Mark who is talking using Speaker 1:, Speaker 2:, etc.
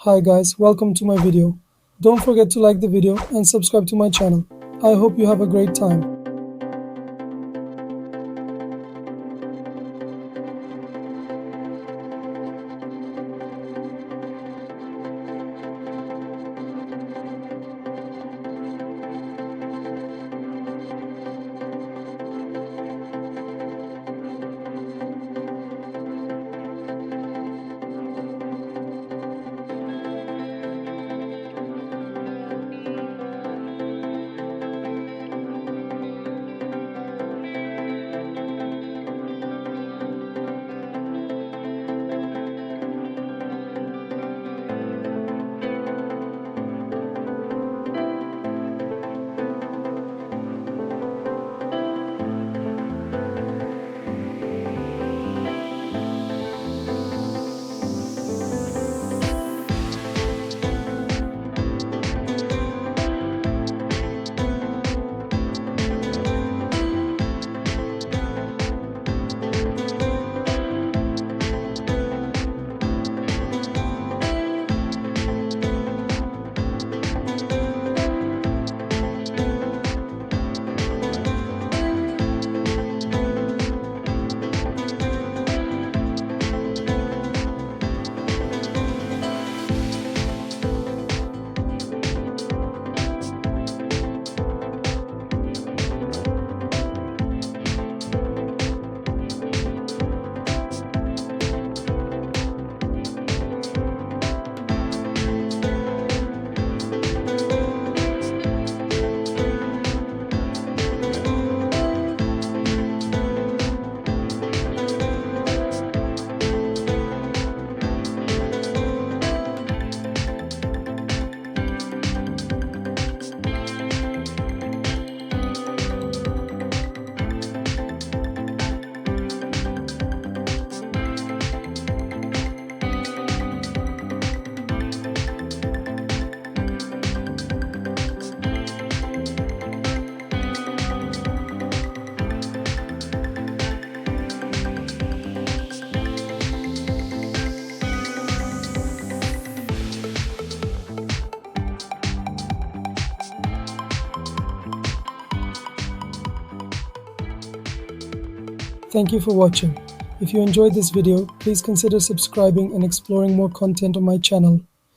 Speaker 1: Hi guys, welcome to my video. Don't forget to like the video and subscribe to my channel. I hope you have a great time. Thank you for watching. If you enjoyed this video, please consider subscribing and exploring more content on my channel.